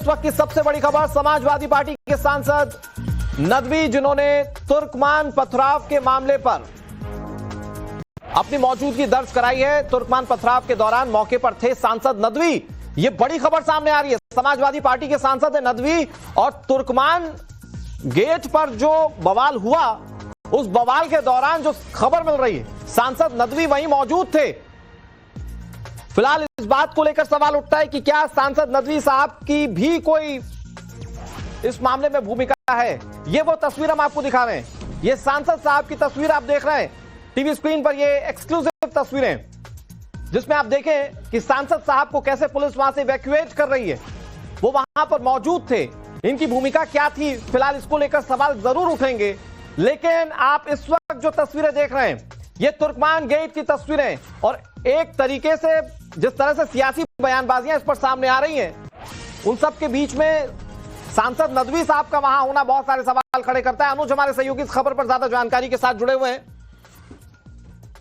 इस वक्त की सबसे बड़ी खबर, समाजवादी पार्टी के सांसद नदवी, जिन्होंने तुर्कमान पथराव के मामले पर अपनी मौजूदगी दर्ज कराई है। तुर्कमान पथराव के दौरान मौके पर थे सांसद नदवी। ये बड़ी खबर सामने आ रही है। समाजवादी पार्टी के सांसद है नदवी, और तुर्कमान गेट पर जो बवाल हुआ, उस बवाल के दौरान जो खबर मिल रही है, सांसद नदवी वहीं मौजूद थे। फिलहाल इस बात को लेकर सवाल उठता है कि क्या सांसद नदवी साहब की भी कोई इस मामले में भूमिका है। ये वो तस्वीर हम आपको दिखा रहे हैं। ये सांसद साहब की तस्वीर आप देख रहे हैं टीवी स्क्रीन पर। ये एक्सक्लूसिव तस्वीरें, जिसमें आप देखें कि सांसद साहब को कैसे पुलिस वहां से इवैक्यूएट कर रही है। वो वहां पर मौजूद थे। इनकी भूमिका क्या थी, फिलहाल इसको लेकर सवाल जरूर उठेंगे। लेकिन आप इस वक्त जो तस्वीरें देख रहे हैं, ये तुर्कमान गेट की तस्वीरें, और एक तरीके से जिस तरह से सियासी बयानबाजियां इस पर सामने आ रही हैं, उन सब के बीच में सांसद नदवी साहब का वहां होना बहुत सारे सवाल खड़े करता है। अनुज हमारे सहयोगी इस खबर पर ज्यादा जानकारी के साथ जुड़े हुए हैं।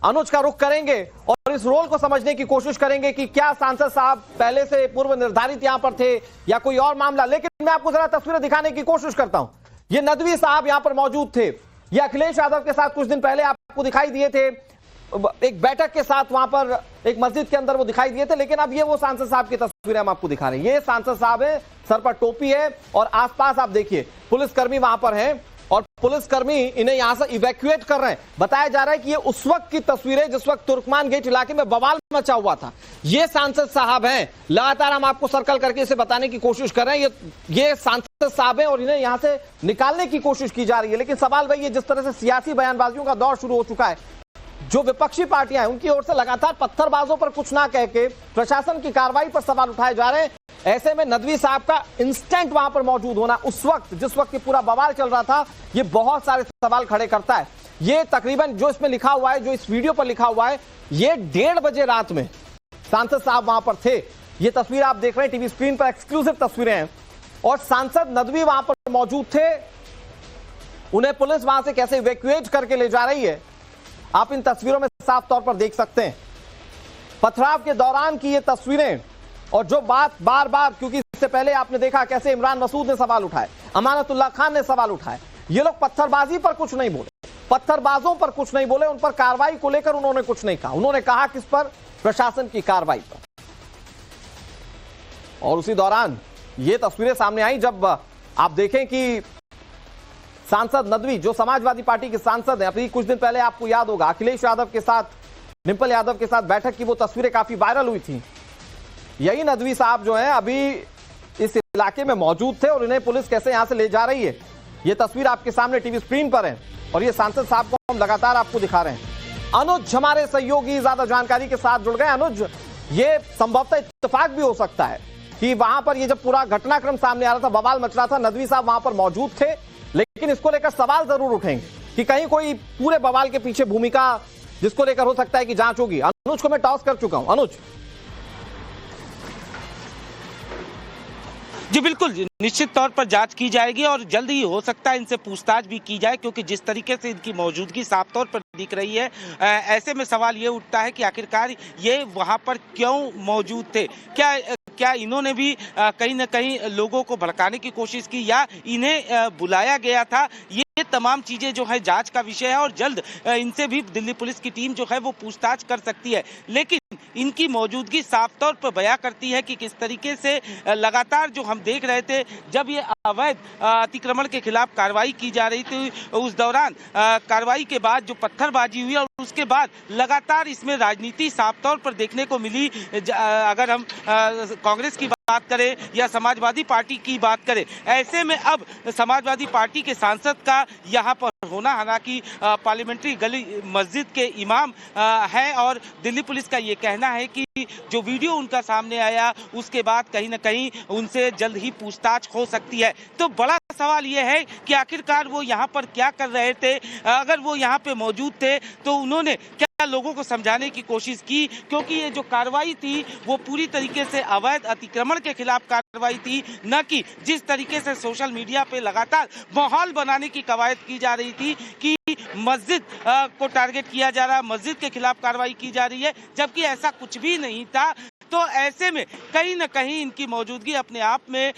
अनुज का रुख करेंगे और इस रोल को समझने की कोशिश करेंगे कि क्या सांसद साहब पहले से पूर्व निर्धारित यहां पर थे या कोई और मामला। लेकिन मैं आपको जरा तस्वीरें दिखाने की कोशिश करता हूं। ये नदवी साहब यहां पर मौजूद थे। ये अखिलेश यादव के साथ कुछ दिन पहले आपको दिखाई दिए थे, एक बैठक के साथ वहां पर एक मस्जिद के अंदर वो दिखाई दिए थे। लेकिन अब ये वो सांसद साहब की तस्वीरें हम आपको दिखा रहे हैं। ये सांसद साहब है, सर पर टोपी है, और आसपास आप देखिए पुलिसकर्मी वहां पर हैं, और पुलिसकर्मी इन्हें यहां से इवैक्यूएट कर रहे हैं। बताया जा रहा है कि ये उस वक्त की तस्वीरें जिस वक्त तुर्कमान गेट इलाके में बवाल मचा हुआ था। ये सांसद साहब हैं। लगातार हम आपको सर्कल करके इसे बताने की कोशिश कर रहे हैं। ये सांसद साहब हैं और इन्हें यहां से निकालने की कोशिश की जा रही है। लेकिन सवाल वही है, जिस तरह से सियासी बयानबाजियों का दौर शुरू हो चुका है, जो विपक्षी पार्टियां हैं उनकी ओर से लगातार पत्थरबाजों पर कुछ ना कह के प्रशासन की कार्रवाई पर सवाल उठाए जा रहे हैं। ऐसे में नदवी साहब का इंस्टेंट वहां पर मौजूद होना, उस वक्त जिस वक्त ये पूरा बवाल चल रहा था, ये बहुत सारे सवाल खड़े करता है। ये तकरीबन जो इसमें लिखा हुआ है, जो इस वीडियो पर लिखा हुआ है, ये 1:30 बजे रात में सांसद साहब वहां पर थे। ये तस्वीर आप देख रहे हैं टीवी स्क्रीन पर, एक्सक्लूसिव तस्वीरें हैं, और सांसद नदवी वहां पर मौजूद थे। उन्हें पुलिस वहां से कैसे इवैक्यूएट करके ले जा रही है, आप इन तस्वीरों में साफ तौर पर देख सकते हैं। पथराव के दौरान की ये तस्वीरें, और जो बात बार बार, क्योंकि इससे पहले आपने देखा कैसे इमरान मसूद ने सवाल उठाए, अमानतुल्लाह खान ने सवाल उठाए। ये लोग पत्थरबाजी पर कुछ नहीं बोले, पत्थरबाजों पर कुछ नहीं बोले, उन पर कार्रवाई को लेकर उन्होंने कुछ नहीं कहा। उन्होंने कहा किस पर? प्रशासन की कार्रवाई पर। और उसी दौरान ये तस्वीरें सामने आई जब आप देखें कि सांसद नदवी, जो समाजवादी पार्टी के सांसद हैं, अभी कुछ दिन पहले आपको याद होगा अखिलेश यादव के साथ, डिंपल यादव के साथ बैठक की वो तस्वीरें काफी वायरल हुई थी। यही नदवी साहब जो हैं अभी इस इलाके में मौजूद थे, और इन्हें पुलिस कैसे यहां से ले जा रही है, ये तस्वीर आपके सामने टीवी स्क्रीन पर है, और ये सांसद साहब को हम लगातार आपको दिखा रहे हैं। अनुज हमारे सहयोगी ज्यादा जानकारी के साथ जुड़ गए। अनुज, ये संभवतः इत्तेफाक भी हो सकता है कि वहां पर ये जब पूरा घटनाक्रम सामने आ रहा था, बवाल मच रहा था, नदवी साहब वहां पर मौजूद थे। लेकिन इसको लेकर सवाल जरूर उठेंगे कि कहीं कोई पूरे बवाल के पीछे भूमिका, जिसको लेकर हो सकता है कि जांच होगी। अनुज को मैं टॉस कर चुका हूं। अनुज जी बिल्कुल, निश्चित तौर पर जांच की जाएगी, और जल्द ही हो सकता है इनसे पूछताछ भी की जाए, क्योंकि जिस तरीके से इनकी मौजूदगी साफ तौर पर दिख रही है, ऐसे में सवाल ये उठता है कि आखिरकार ये वहां पर क्यों मौजूद थे। क्या इन्होंने भी कहीं ना कहीं लोगों को भड़काने की कोशिश की, या इन्हें बुलाया गया था। ये तमाम चीजें जो है जांच का विषय है, और जल्द इनसे भी दिल्ली पुलिस की टीम जो है वो पूछताछ कर सकती है। लेकिन इनकी मौजूदगी साफ तौर पर बयां करती है कि किस तरीके से लगातार जो हम देख रहे थे, जब ये अवैध अतिक्रमण के खिलाफ कार्रवाई की जा रही थी, उस दौरान कार्रवाई के बाद जो पत्थरबाजी हुई, और उसके बाद लगातार इसमें राजनीति साफ तौर पर देखने को मिली। अगर हम कांग्रेस की बात करें या समाजवादी पार्टी की बात करें, ऐसे में अब समाजवादी पार्टी के सांसद का यहाँ पर होना, हालांकि पार्लियामेंट्री गली मस्जिद के इमाम है, और दिल्ली पुलिस का ये कहना है कि जो वीडियो उनका सामने आया, उसके बाद कहीं ना कहीं उनसे जल्द ही पूछताछ हो सकती है। तो बड़ा सवाल ये है कि आखिरकार वो यहाँ पर क्या कर रहे थे। अगर वो यहाँ पे मौजूद थे तो उन्होंने क्या लोगों को समझाने की कोशिश की, क्योंकि ये जो कार्रवाई थी वो पूरी तरीके से अवैध अतिक्रमण के खिलाफ कार्रवाई थी, न कि जिस तरीके से सोशल मीडिया पे लगातार माहौल बनाने की कवायद की जा रही थी कि मस्जिद को टारगेट किया जा रहा है, मस्जिद के खिलाफ कार्रवाई की जा रही है, जबकि ऐसा कुछ भी नहीं था। तो ऐसे में कहीं ना कहीं इनकी मौजूदगी अपने आप में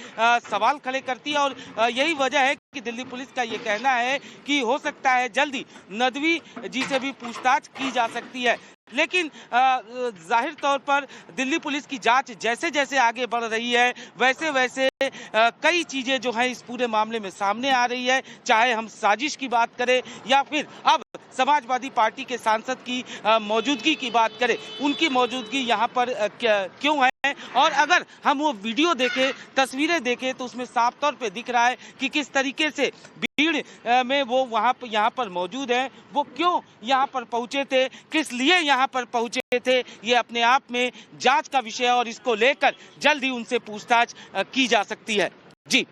सवाल खड़े करती है और यही वजह है कि दिल्ली पुलिस का ये कहना है कि हो सकता है जल्दी नदवी जी से भी पूछताछ की जा सकती है। लेकिन जाहिर तौर पर दिल्ली पुलिस की जांच जैसे जैसे आगे बढ़ रही है वैसे वैसे कई चीजें जो हैं इस पूरे मामले में सामने आ रही है, चाहे हम साजिश की बात करें या फिर अब समाजवादी पार्टी के सांसद की मौजूदगी की बात करें, उनकी मौजूदगी यहाँ पर क्यों है। और अगर हम वो वीडियो देखें, तस्वीरें देखें तो उसमें साफ तौर पे दिख रहा है कि किस तरीके से भीड़ में वो यहाँ पर मौजूद है, वो क्यों यहाँ पर पहुंचे थे, किस लिए यहाँ पर पहुंचे थे, ये अपने आप में जांच का विषय है और इसको लेकर जल्द ही उनसे पूछताछ की जा सकती है। जी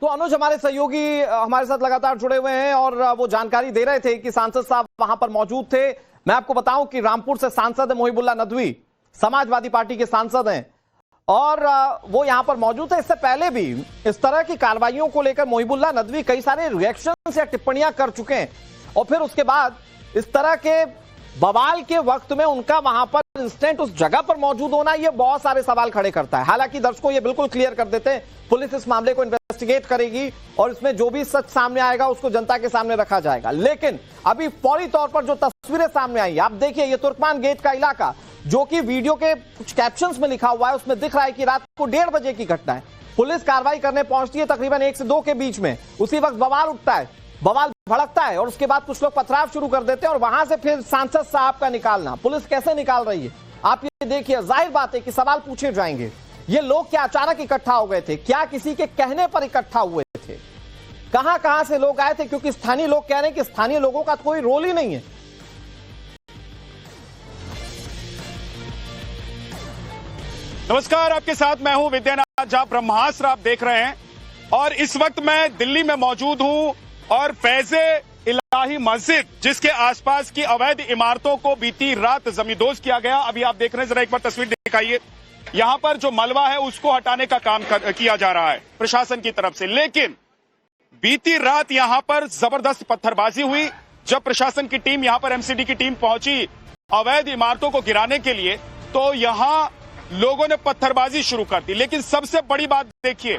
तो अनुज हमारे सहयोगी हमारे साथ लगातार जुड़े हुए हैं और वो जानकारी दे रहे थे कि सांसद साहब वहां पर मौजूद थे। मैं आपको बताऊं कि रामपुर से सांसद है मोहिबुल्लाह नदवी, समाजवादी पार्टी के सांसद हैं और वो यहां पर मौजूद है। इससे पहले भी इस तरह की कार्रवाइयों को लेकर मोहिबुल्लाह नदवी कई सारे रिएक्शंस या टिप्पणियां कर चुके हैं और फिर उसके बाद इस तरह के बवाल के वक्त में उनका वहां पर इंस्टेंट उस जगह पर मौजूद होना ये बहुत सारे सवाल खड़े करता है। हालांकि दर्शकों ये बिल्कुल क्लियर कर देते हैं, पुलिस इस मामले को इन्वेस्टिगेट करेगी और इसमें जो भी सच सामने आएगा उसको जनता के सामने रखा जाएगा। लेकिन अभी फौरी तौर पर जो तस्वीरें सामने आई, आप देखिए ये तुर्कमान गेट का इलाका जो कि वीडियो के कुछ कैप्शंस में लिखा हुआ है उसमें दिख रहा है कि रात को 1:30 बजे की घटना है। पुलिस कार्रवाई करने पहुंचती है तकरीबन 1 से 2 के बीच में, उसी वक्त बवाल उठता है, बवाल भड़कता है और उसके बाद कुछ लोग पथराव शुरू कर देते हैं और वहां से फिर सांसद साहब का निकालना। पुलिस कैसे निकाल रही है आप ये देखिए। जाहिर बात है कि सवाल पूछे जाएंगे, ये लोग क्या अचानक इकट्ठा हो गए थे, क्या किसी के कहने पर इकट्ठा हुए थे, कहां कहां से लोग आए थे, क्योंकि स्थानीय लोग कह रहे हैं कि स्थानीय लोगों का कोई रोल ही नहीं है। नमस्कार, आपके साथ मैं हूं विद्यानाथ झा। ब्रह्मास्त्र आप देख रहे हैं और इस वक्त मैं दिल्ली में मौजूद हूं और फैज़े इलाही मस्जिद जिसके आसपास की अवैध इमारतों को बीती रात जमींदोज किया गया। अभी आप देख रहे हैं, जरा एक बार तस्वीर दिखाइए। यहां पर जो मलबा है उसको हटाने का काम किया जा रहा है प्रशासन की तरफ से, लेकिन बीती रात यहां पर जबरदस्त पत्थरबाजी हुई। जब प्रशासन की टीम यहां पर एमसीडी की टीम पहुंची अवैध इमारतों को गिराने के लिए, तो यहां लोगों ने पत्थरबाजी शुरू कर दी। लेकिन सबसे बड़ी बात देखिए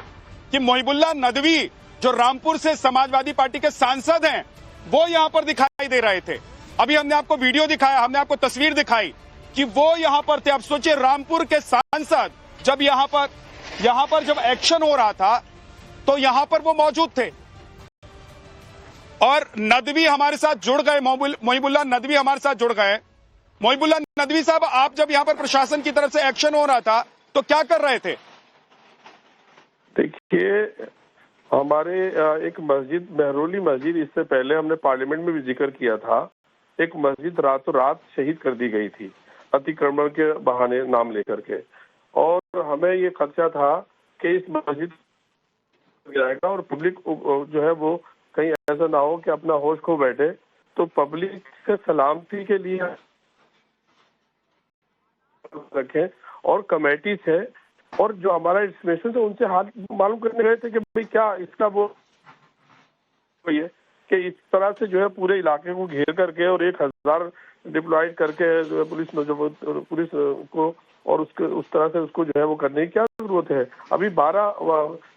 कि मोहिबुल्लाह नदवी जो रामपुर से समाजवादी पार्टी के सांसद हैं वो यहां पर दिखाई दे रहे थे। अभी हमने आपको वीडियो दिखाया, हमने आपको तस्वीर दिखाई कि वो यहां पर थे। अब सोचिए रामपुर के सांसद जब यहां पर जब एक्शन हो रहा था तो यहां पर वो मौजूद थे और नदवी हमारे साथ जुड़ गए, मोहिबुल्लाह नदवी हमारे साथ जुड़ गए। मोहिबुल्लाह नदवी साहब, आप जब यहां पर प्रशासन की तरफ से एक्शन हो रहा था तो क्या कर रहे थे? देखिए, हमारे एक मस्जिद महरौली मस्जिद, इससे पहले हमने पार्लियामेंट में भी जिक्र किया था, एक मस्जिद रातों रात शहीद कर दी गई थी अतिक्रमण के बहाने नाम लेकर के, और हमें ये खदशा था कि इस मस्जिद गिराएगा और पब्लिक जो है वो कहीं ऐसा ना हो कि अपना होश खो बैठे। तो पब्लिक से सलामती के लिए रखें और कमेटी से और जो हमारा एस्टिमेशन है उनसे हाल मालूम करने गए थे कि भाई क्या इसका वो है कि इस तरह से जो है पूरे इलाके को घेर करके और 1000 डिप्लॉयड करके जो है पुलिस को और उस तरह से उसको जो है वो करने की क्या जरूरत है। अभी 12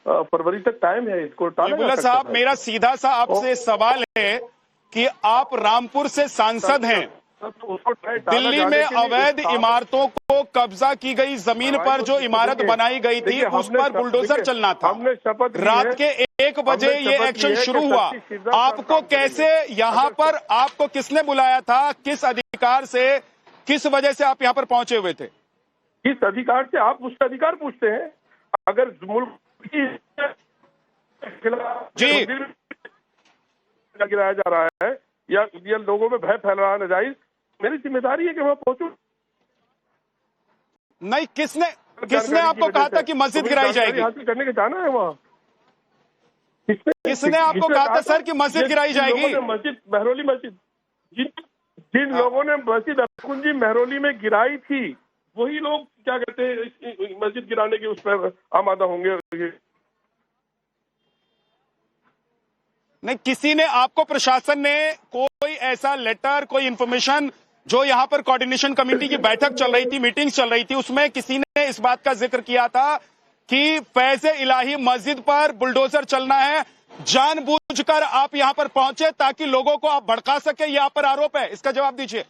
फरवरी तक टाइम है, इसको टाला जा सकता है। साहब, मेरा सीधा सा आपसे सवाल है कि आप रामपुर से सांसद हैं, दिल्ली में अवैध इमारतों को कब्जा की गई जमीन पर जो इमारत बनाई गई थी उस पर बुलडोजर चलना था। रात के 1 बजे ये एक्शन शुरू हुआ। आपको कैसे यहाँ पर, आपको किसने बुलाया था, किस अधिकार से, किस वजह से आप यहाँ पर पहुंचे हुए थे? किस अधिकार से? आप उसका अधिकार पूछते हैं। अगर मुल्क की जी गिराया जा रहा है या लोगों में भय फैल रहा है नाजायज, मेरी जिम्मेदारी है कि वहां पहुंचूं। नहीं, किसने आपको कहा था कि मस्जिद गिराई जाएगी? हासिल करने के जाना है वहाँ। किसने आपको कहा था सर कि मस्जिद गिराई जाएगी? मस्जिद महरौली मस्जिद, जिन लोगों ने मस्जिद अरकुंजी महरौली में गिराई थी वही लोग क्या कहते हैं मस्जिद गिराने के उस पर आमादा होंगे। नहीं, किसी ने आपको, प्रशासन ने कोई ऐसा लेटर, कोई इंफॉर्मेशन, जो यहाँ पर कोऑर्डिनेशन कमेटी की बैठक चल रही थी, मीटिंग चल रही थी, उसमें किसी ने इस बात का जिक्र किया था कि फैज़े इलाही मस्जिद पर बुलडोजर चलना है, जानबूझकर आप यहां पर पहुंचे ताकि लोगों को आप भड़का सके, ये आप पर आरोप है, इसका जवाब दीजिए।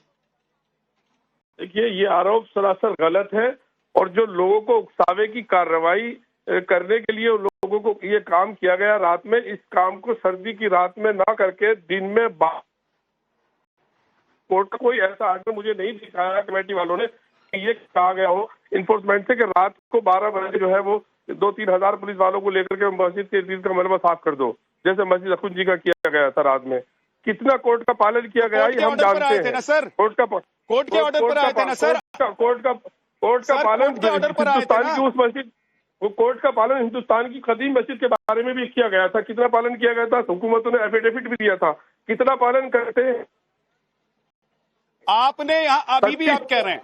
देखिए, ये आरोप सरासर गलत है और जो लोगों को उकसावे की कार्रवाई करने के लिए लोगों को ये काम किया गया रात में, इस काम को सर्दी की रात में ना करके दिन में कोर्ट का कोई ऐसा आर्डर मुझे नहीं दिखाया कमेटी वालों ने कि ये कहा गया हो इन्फोर्समेंट से कि रात को 12 बजे जो है वो 2-3 हजार पुलिस वालों को लेकर के मस्जिद के इर्द का मलबा साफ कर दो, जैसे मस्जिद अखुन जी का किया गया था रात में। कितना कोर्ट का पालन किया गया ये हम जानते हैं। सर कोर्ट के ऑर्डर पर आए थे ना सर, कोर्ट का पालन हिंदुस्तान की उस मस्जिद, वो कोर्ट का पालन हिंदुस्तान की कदीम मस्जिद के बारे में भी किया गया था। कितना पालन किया गया था? हुकूमतों ने एफिडेविट भी दिया था। कितना पालन करते हैं आपने यहाँ? अभी भी आप कह रहे हैं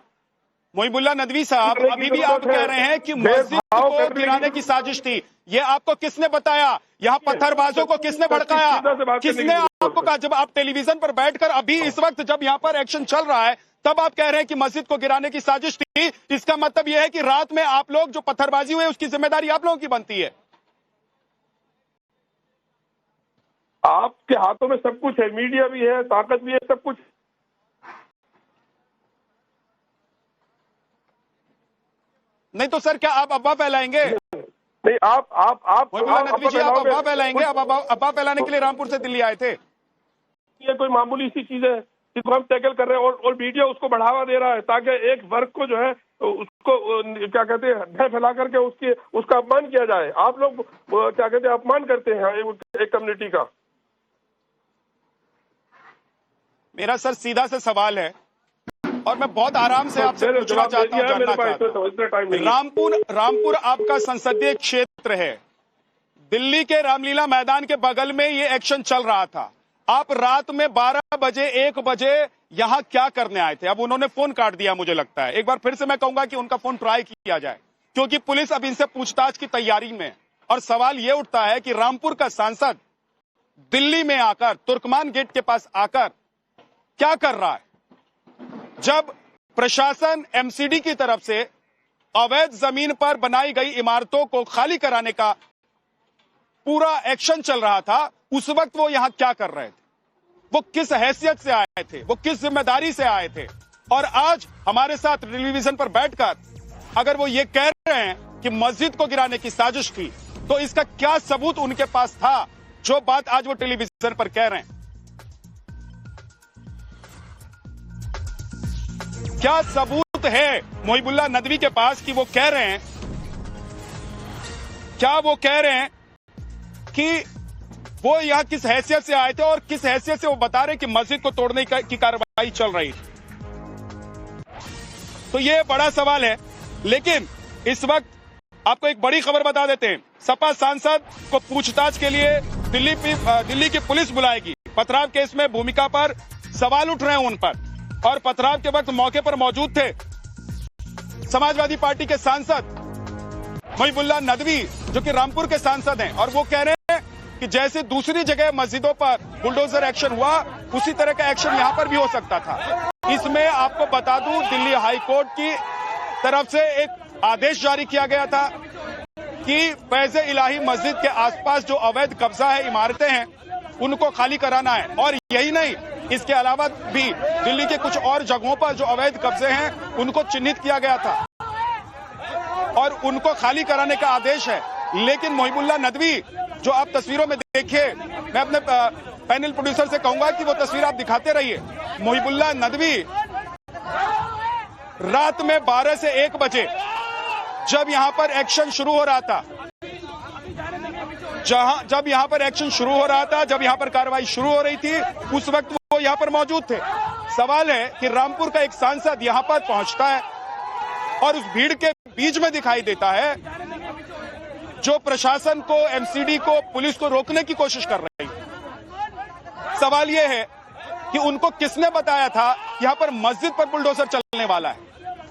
मोहिबुल्लाह नदवी साहब, अभी भी आप कह रहे हैं कि मस्जिद को गिराने की साजिश थी। ये आपको किसने बताया? यहाँ पत्थरबाजों को किसने भड़काया? किसने आपको कहा? जब आप टेलीविजन पर बैठकर अभी इस वक्त जब यहाँ पर एक्शन चल रहा है तब आप कह रहे हैं कि मस्जिद को गिराने की साजिश थी। इसका मतलब यह है कि रात में आप लोग जो पत्थरबाजी हुई उसकी जिम्मेदारी आप लोगों की बनती है। आपके हाथों में सब कुछ है, मीडिया भी है, ताकत भी है, सब कुछ। नहीं तो सर क्या आप अफवाह फैलाएंगे? नहीं, आप नदवी जी, आप अफवाह फैलाएंगे? आप अफवाह फैलाने के लिए रामपुर से दिल्ली आए थे? ये कोई मामूली सी चीज है जिसको हम टैकल कर रहे हैं और मीडिया उसको बढ़ावा दे रहा है ताकि एक वर्ग को जो है उसको क्या कहते हैं भय फैला करके उसका अपमान किया जाए। आप लोग क्या कहते हैं अपमान करते हैं एक कम्युनिटी का। मेरा सर सीधा सा सवाल है और मैं बहुत आराम से आपसे पूछना चाहता हूं, जानना चाहता हूं। रामपुर आपका संसदीय क्षेत्र है। दिल्ली के रामलीला मैदान के बगल में ये एक्शन चल रहा था। आप रात में 12 बजे 1 बजे यहां क्या करने आए थे? अब उन्होंने फोन काट दिया, मुझे लगता है। एक बार फिर से मैं कहूंगा कि उनका फोन ट्राई किया जाए, क्योंकि पुलिस अब इनसे पूछताछ की तैयारी में। और सवाल यह उठता है कि रामपुर का सांसद दिल्ली में आकर, तुर्कमान गेट के पास आकर क्या कर रहा है? जब प्रशासन एमसीडी की तरफ से अवैध जमीन पर बनाई गई इमारतों को खाली कराने का पूरा एक्शन चल रहा था, उस वक्त वो यहां क्या कर रहे थे? वो किस हैसियत से आए थे? वो किस जिम्मेदारी से आए थे? और आज हमारे साथ टेलीविजन पर बैठकर अगर वो ये कह रहे हैं कि मस्जिद को गिराने की साजिश थी, तो इसका क्या सबूत उनके पास था जो बात आज वो टेलीविजन पर कह रहे हैं? क्या सबूत है मोहिबुल्लाह नदवी के पास कि वो कह रहे हैं, क्या वो कह रहे हैं कि वो यहां किस हैसियत से आए थे और किस हैसियत से वो बता रहे कि मस्जिद को तोड़ने की कार्रवाई चल रही थी? तो ये बड़ा सवाल है। लेकिन इस वक्त आपको एक बड़ी खबर बता देते हैं। सपा सांसद को पूछताछ के लिए दिल्ली की पुलिस बुलाएगी। पथराव केस में भूमिका पर सवाल उठ रहे हैं उन पर, और पथराव के वक्त मौके पर मौजूद थे समाजवादी पार्टी के सांसद मोहिबुल्लाह नदवी, जो कि रामपुर के सांसद हैं। और वो कह रहे हैं कि जैसे दूसरी जगह मस्जिदों पर बुलडोजर एक्शन हुआ, उसी तरह का एक्शन यहां पर भी हो सकता था। इसमें आपको बता दूं, दिल्ली हाई कोर्ट की तरफ से एक आदेश जारी किया गया था कि फैज़े इलाही मस्जिद के आसपास जो अवैध कब्जा है, इमारतें हैं, उनको खाली कराना है। और यही नहीं, इसके अलावा भी दिल्ली के कुछ और जगहों पर जो अवैध कब्जे हैं उनको चिन्हित किया गया था और उनको खाली कराने का आदेश है। लेकिन मोहिबुल्लाह नदवी, जो आप तस्वीरों में देखिए, मैं अपने पैनल प्रोड्यूसर से कहूंगा कि वो तस्वीर आप दिखाते रहिए। मोहिबुल्लाह नदवी रात में 12 से 1 बजे जब यहां पर एक्शन शुरू हो रहा था, जब यहां पर एक्शन शुरू हो रहा था, जब यहां पर कार्रवाई शुरू हो रही थी, उस वक्त वो यहां पर मौजूद थे। सवाल है कि रामपुर का एक सांसद यहां पर पहुंचता है और उस भीड़ के बीच में दिखाई देता है जो प्रशासन को, एमसीडी को, पुलिस को रोकने की कोशिश कर रही है। सवाल यह है कि उनको किसने बताया था यहां पर मस्जिद पर बुलडोजर चलने वाला है?